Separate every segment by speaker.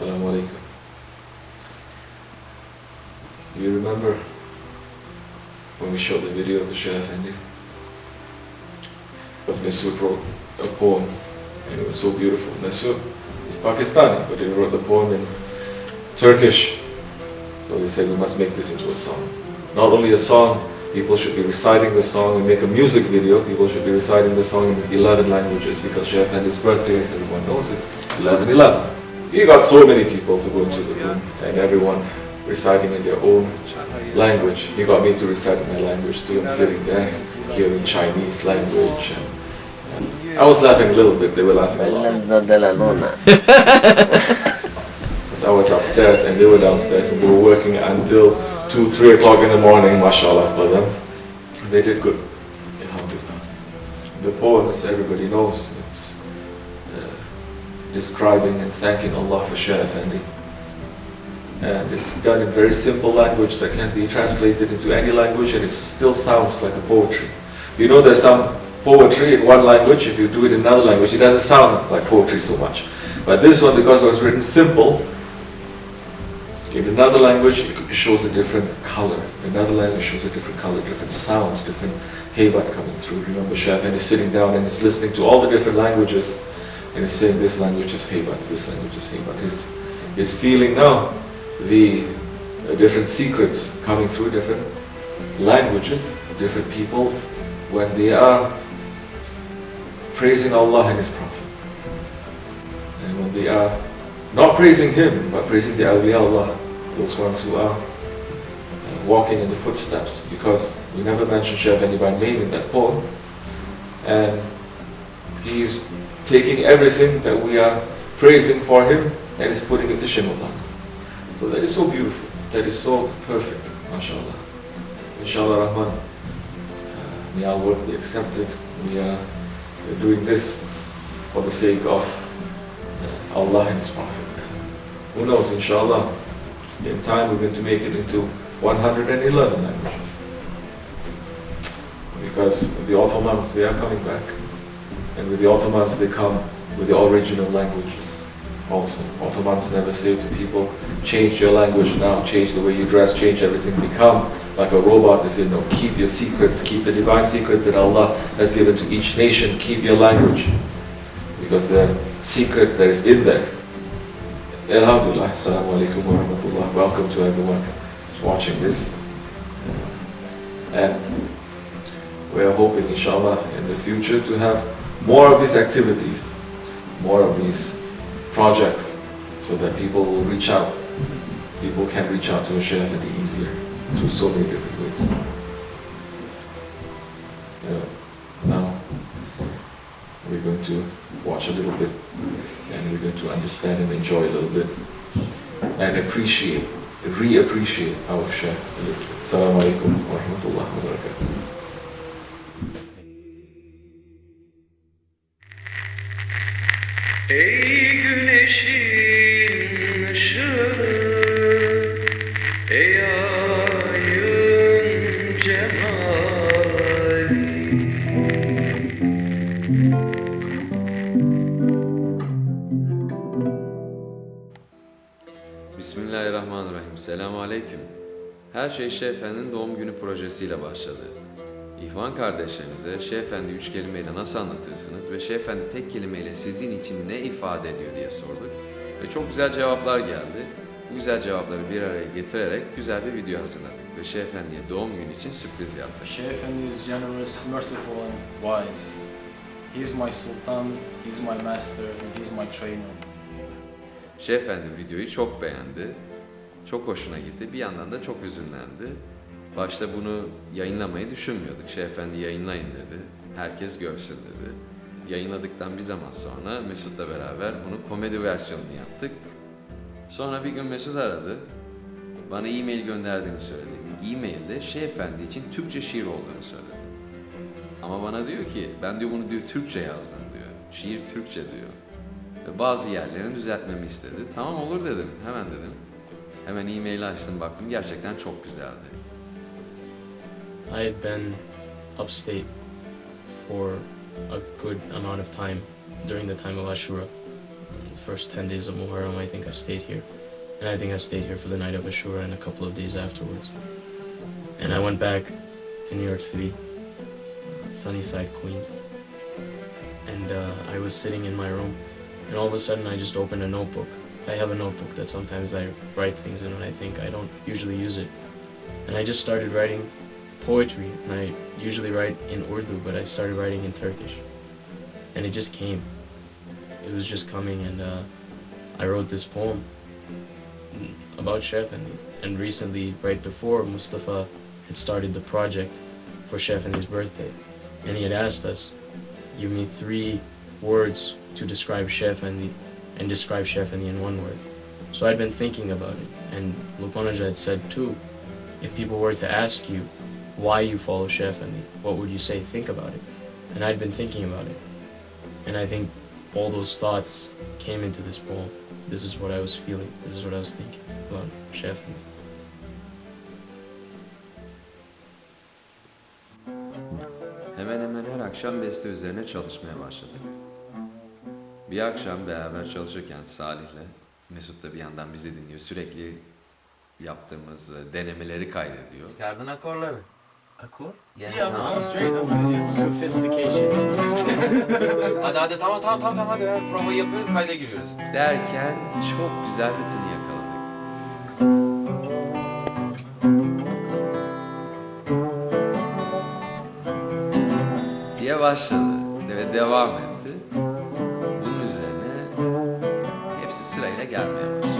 Speaker 1: Assalamu alaikum. Do you remember when we showed the video of the Shaykh Effendi? Because Masood wrote a poem and it was so beautiful. Masood is Pakistani, but he wrote the poem in Turkish. So he said we must make this into a song. Not only a song, people should be reciting the song. We make a music video, people should be reciting the song in 11 languages because Shaykh Effendi's birthday, as everyone knows, is 11/11. He got so many people to go into the room and everyone reciting in their own language. He got me to recite in my language too. I'm sitting there hearing Chinese language. And I was laughing a little bit, they were laughing a lot. Because I was upstairs and they were downstairs and they were working until 2, 3 o'clock in the morning, mashallah for them. They did good, alhamdulillah. The poem, as everybody knows, it's describing and thanking Allah for Shaykh Effendi. And it's done in very simple language that can be translated into any language and it still sounds like a poetry. You know there's some poetry in one language, if you do it in another language, it doesn't sound like poetry so much. But this one, because it was written simple, in another language it shows a different color. In another language shows a different color, different sounds, different haybat coming through. Remember Shaykh Effendi is sitting down and he's listening to all the different languages and he's saying this language is haybat, this language is haybat. He's feeling now the different secrets coming through different languages, different peoples, when they are praising Allah and His Prophet. And when they are not praising Him, but praising the awliya Allah, those ones who are walking in the footsteps, because we never mention Shaykh Effendi by name in that poem, and he's taking everything that we are praising for him and is putting it to Shimullah. So that is so beautiful, that is so perfect, mashallah. Inshallah Rahman, may our work be accepted. We are doing this for the sake of Allah and His Prophet. Who knows, inshallah, in time we're going to make it into 111 languages. Because the Ottomans, they are coming back. And with the Ottomans they come with the original languages also. Ottomans never say to people, change your language now, change the way you dress, change everything, become like a robot. They say, no, keep your secrets, keep the divine secrets that Allah has given to each nation, keep your language. Because the secret that is in there. Alhamdulillah, assalamu alaikum wa rahmatullah. Welcome to everyone watching this. And we are hoping, inshallah, in the future to have more of these activities, more of these projects, so that people will reach out. People can reach out to a Shaykh Effendi easier through so many different ways. Now, we're going to watch a little bit, and we're going to understand and enjoy a little bit, and appreciate, reappreciate our Shaykh a little bit. Assalamu alaikum wa rahmatullahi wa barakatuh.
Speaker 2: Ey güneşin ışığı, ey ayın cemali.
Speaker 3: Bismillahirrahmanirrahim. Selamun Aleyküm. Her şey Shaykh Efendi'nin doğum günü projesiyle başladı. İhvan kardeşlerimize Shaykh Efendi 3 kelimeyle nasıl anlatırsınız ve Shaykh Efendi tek kelimeyle sizin için ne ifade ediyor diye sorduk. Ve çok güzel cevaplar geldi. Bu güzel cevapları bir araya getirerek güzel bir video hazırladık ve Shaykh Efendi'ye doğum günü için sürpriz yaptık.
Speaker 4: Shaykh Effendi is generous, merciful and wise. He is my sultan, he is my master and he is my trainer.
Speaker 3: Shaykh Efendi videoyu çok beğendi. Çok hoşuna gitti. Bir yandan da çok üzünlendi. Başta bunu yayınlamayı düşünmüyorduk. Shaykh Efendi yayınlayın dedi. Herkes görsün dedi. Yayınladıktan bir zaman sonra Mesut'la beraber bunu komedi versiyonunu yaptık. Sonra bir gün Mesut aradı. Bana e-mail gönderdiğini söyledi. E-mailde Shaykh Efendi için Türkçe şiir olduğunu söyledi. Ama bana diyor ki, ben diyor bunu diyor Türkçe yazdım diyor. Şiir Türkçe diyor. Ve bazı yerlerini düzeltmemi istedi. Tamam olur dedim, hemen dedim. Hemen e-maili açtım, baktım gerçekten çok güzeldi.
Speaker 5: I had been upstate for a good amount of time during the time of Ashura, first 10 days of Muharram, I think I stayed here. And I think I stayed here for the night of Ashura and a couple of days afterwards. And I went back to New York City, Sunnyside, Queens. And I was sitting in my room, and all of a sudden I just opened a notebook. I have a notebook that sometimes I write things in when I think I don't usually use it. And I just started writing poetry, and I usually write in Urdu, but I started writing in Turkish. And it just came. It was just coming, and I wrote this poem about Shaykh Effendi. And recently, right before, Mustafa had started the project for Shaykh Effendi's birthday. And he had asked us, give me 3 words to describe Shaykh Effendi, and describe Shaykh Effendi in 1 word. So I'd been thinking about it, and Luqman Hoca had said too, if people were to ask you why you follow Shaykh Effendi, what would you say? Think about it. And I'd been thinking about it. And I think all those thoughts came into this poem. This is what I was feeling, this is what I was thinking about Shaykh Effendi.
Speaker 3: Hemen hemen her akşam beste üzerine çalışmaya başladık. Bir akşam beraber çalışırken Salih'le, Mesut da bir yandan bizi dinliyor. Sürekli yaptığımız denemeleri kaydediyor.
Speaker 6: Çıkardın akorları.
Speaker 5: Akor?
Speaker 6: Yani
Speaker 5: Yeah, I'm straight. It's sophistication.
Speaker 6: hadi tamam hadi ver. Provayı yapıyoruz, kayda giriyoruz.
Speaker 3: Derken çok güzel bir tını yakaladık. Diye başladı ve devam etti. Bunun üzerine hepsi sırayla gelmeye başladı.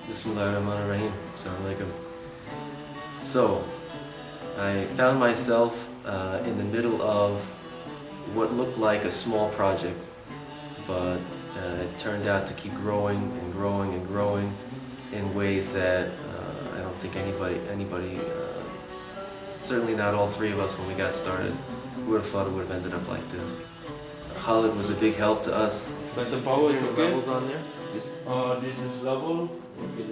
Speaker 7: Bismillahirrahmanirrahim. Assalamu alaikum. So, I found myself in the middle of what looked like a small project, but it turned out to keep growing and growing and growing in ways that I don't think anybody, certainly not all 3 of us when we got started, would have thought it would have ended up like this. Khalid was a big help to us.
Speaker 8: But the power is okay.
Speaker 7: Levels on there.
Speaker 8: This is level. Okay,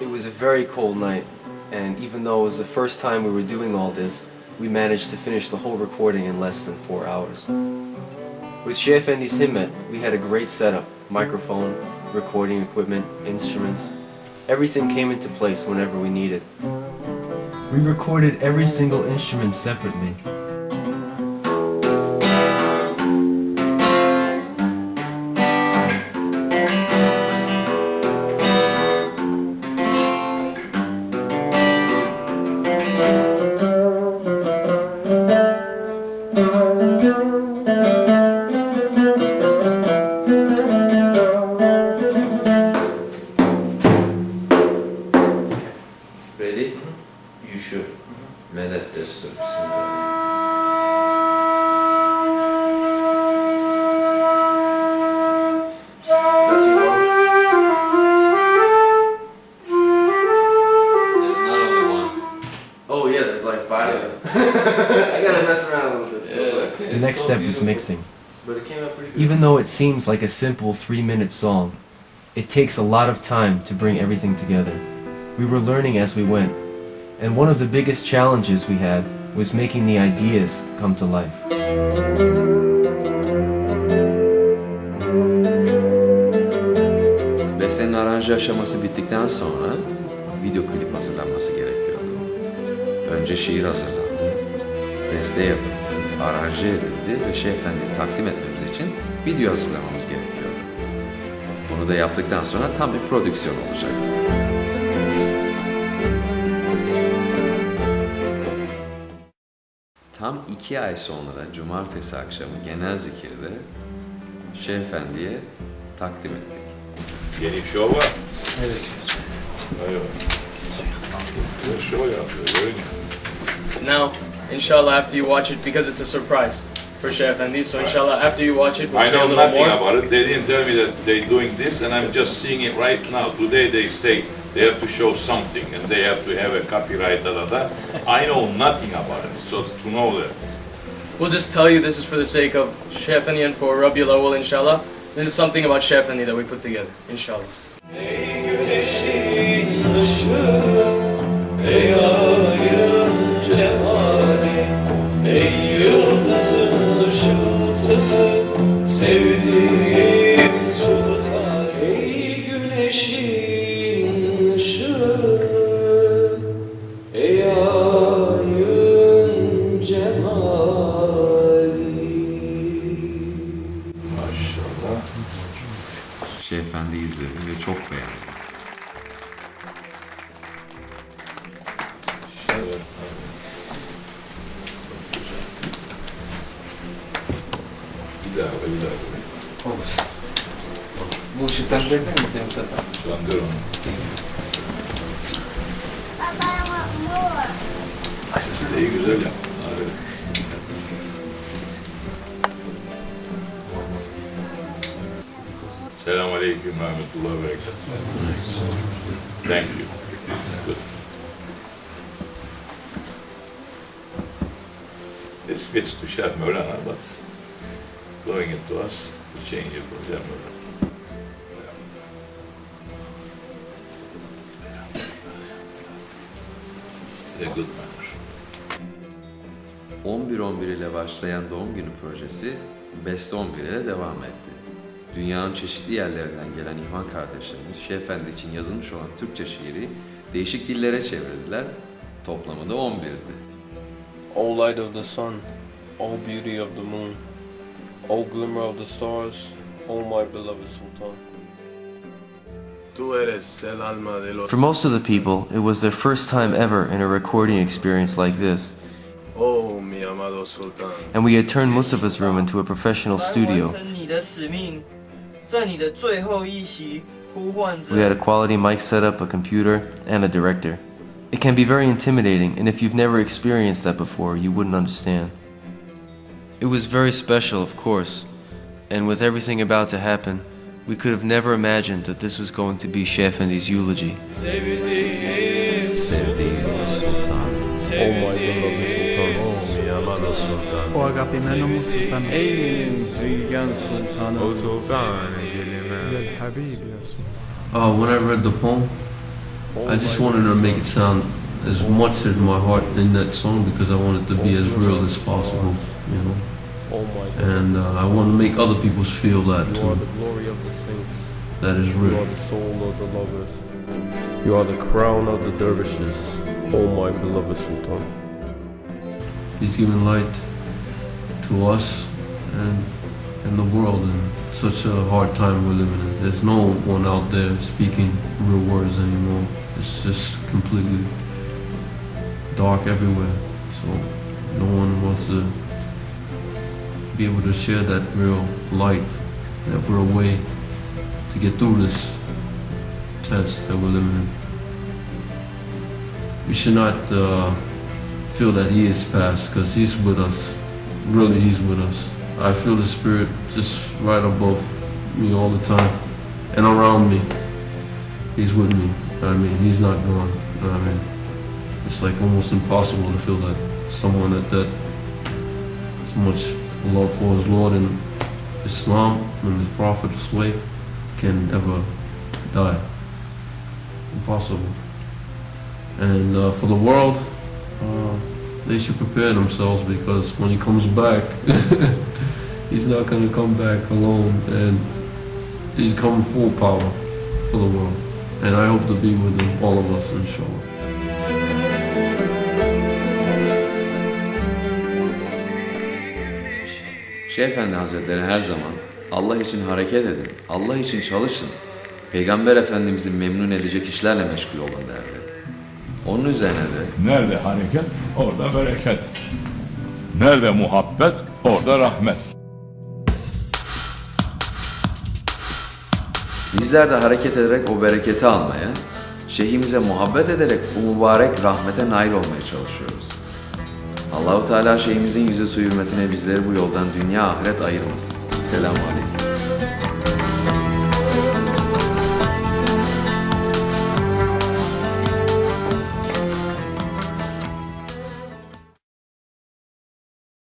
Speaker 7: It was a very cold night, and even though it was the first time we were doing all this, we managed to finish the whole recording in less than 4 hours. With Shaykh Effendi's Himmet, we had a great setup: microphone, recording equipment, instruments. Everything came into place whenever we needed. We recorded every single instrument separately.
Speaker 3: Ready? You should. Medet destur.
Speaker 7: Oh yeah, there's like 5 of them. I gotta mess around a little bit still. The next step was mixing. But it came out pretty good.
Speaker 9: Even though it seems like a simple 3-minute song, it takes a lot of time to bring everything together. We were learning as we went, and one of the biggest challenges we had was making the ideas come to life.
Speaker 3: Bestenin aranje aşaması bittikten sonra video klip hazırlanması gerekiyordu. Önce şiir hazırlandı, beste yapıldı, aranje edildi ve Shaykh Effendi'yi takdim etmemiz için video hazırlamamız gerekiyordu. Bunu da yaptıktan sonra tam bir prodüksiyon olacaktı. Tam 2 ay sonra cumartesi akşamı genel zikirde Shaykh Effendi'ye takdim ettik.
Speaker 8: Yeni show var. Evet. Show yapıyor, öyle.
Speaker 5: Now, inshallah, after you watch it, because it's a surprise for Shaykh Effendi, so inshallah, after you watch it, we'll
Speaker 8: I
Speaker 5: say a
Speaker 8: know
Speaker 5: little
Speaker 8: nothing
Speaker 5: more.
Speaker 8: about it. They didn't tell me that they're doing this, and I'm just seeing it right now. Today they say they have to show something, and they have to have a copyright, I know nothing about it, so to know that.
Speaker 5: we'll just tell you this is for the sake of Shaykh Effendi and for Rabiul Awwal, inshallah. This is something about Shaykh Effendi that we put together, inshallah.
Speaker 2: Ey güneşin ışığı, ey ayın cemali, ey yıldızın ışıltısı, sevdiğim sultan. Ey güneşin ışığı, ey ayın cemali.
Speaker 8: Maşallah.
Speaker 3: Şeyh Efendi'yi izledim ve çok beğendim.
Speaker 8: Evet. Bir daha.
Speaker 6: Olur. Bu ışığı sen bırakır mısın yoksa?
Speaker 8: Döndür onu. Listeyi güzel yap. Hadi. Selamun Aleyküm ve Rahmetullahi ve Berekatuhu. Thank you. Good. This fits to Shah Mevlana, but going into us, we change it from Shah Mevlana. A good manner.
Speaker 3: 11-11 ile başlayan doğum günü projesi Best 11 ile devam etti. Dünyanın çeşitli yerlerinden gelen İhvan kardeşlerimiz Şeyh Efendi için yazılmış olan Türkçe şiiri değişik dillere çevirdiler. Toplamı da 11'di.
Speaker 10: O light of the sun, O beauty of the moon, O glimmer of the stars, O my beloved Sultan.
Speaker 9: For most of the people, it was their first time ever in a recording experience like this.
Speaker 10: Oh, mi amado Sultan.
Speaker 9: And we had turned Mustafa's room into a professional studio. We had a quality mic setup, a computer, and a director. It can be very intimidating, and if you've never experienced that before, you wouldn't understand. It was very special, of course, and with everything about to happen, we could have never imagined that this was going to be Shaykh Effendi's eulogy.
Speaker 2: Sevdiğim
Speaker 10: Sultan. Oh my beloved Sultan. Oh mi amado Sultan.
Speaker 11: O agapimenum sultan.
Speaker 10: Ey benim zilgen sultanım.
Speaker 11: O sultan dilime. Ya habibi ya sultan.
Speaker 12: When I read the poem, I just wanted to make it sound as much as my heart in that song because I want it to be as real as possible, you know.
Speaker 10: Oh my God.
Speaker 12: And I want to make other people feel that
Speaker 10: You are
Speaker 12: too.
Speaker 10: the glory of the saints.
Speaker 12: That is
Speaker 10: You
Speaker 12: real.
Speaker 10: are the soul of the lovers. You are the crown of the dervishes. Oh my beloved Sultan.
Speaker 12: He's given light to us and the world in such a hard time we're living in. There's no one out there speaking real words anymore. It's just completely dark everywhere. So no one wants to be able to share that real light, that real way to get through this test that we're living in. We should not feel that he is past because he's with us. Really, he's with us. I feel the spirit just right above me all the time and around me. He's with me. I mean, he's not gone. I mean, it's like almost impossible to feel that someone that so much love for his Lord and Islam and his Prophet's way can ever die. Impossible. And for the world, they should prepare themselves because when he comes back, he's not going to come back alone, and he's coming full power for the world. And I hope to be with him, all of us, inshallah.
Speaker 3: Şeyh Efendi Hazretleri her zaman Allah için hareket edin, Allah için çalışın, Peygamber Efendimiz'i memnun edecek işlerle meşgul olun derdi. Onun üzerine de
Speaker 8: Nerede hareket, orada bereket. Nerede muhabbet, orada rahmet.
Speaker 3: bizler de hareket ederek o bereketi almaya, şeyhimize muhabbet ederek bu mübarek rahmete nail olmaya çalışıyoruz. Allahu Teala şeyhimizin yüzü su hürmetine bizleri bu yoldan dünya ahiret ayırmasın. Selamun Aleyküm.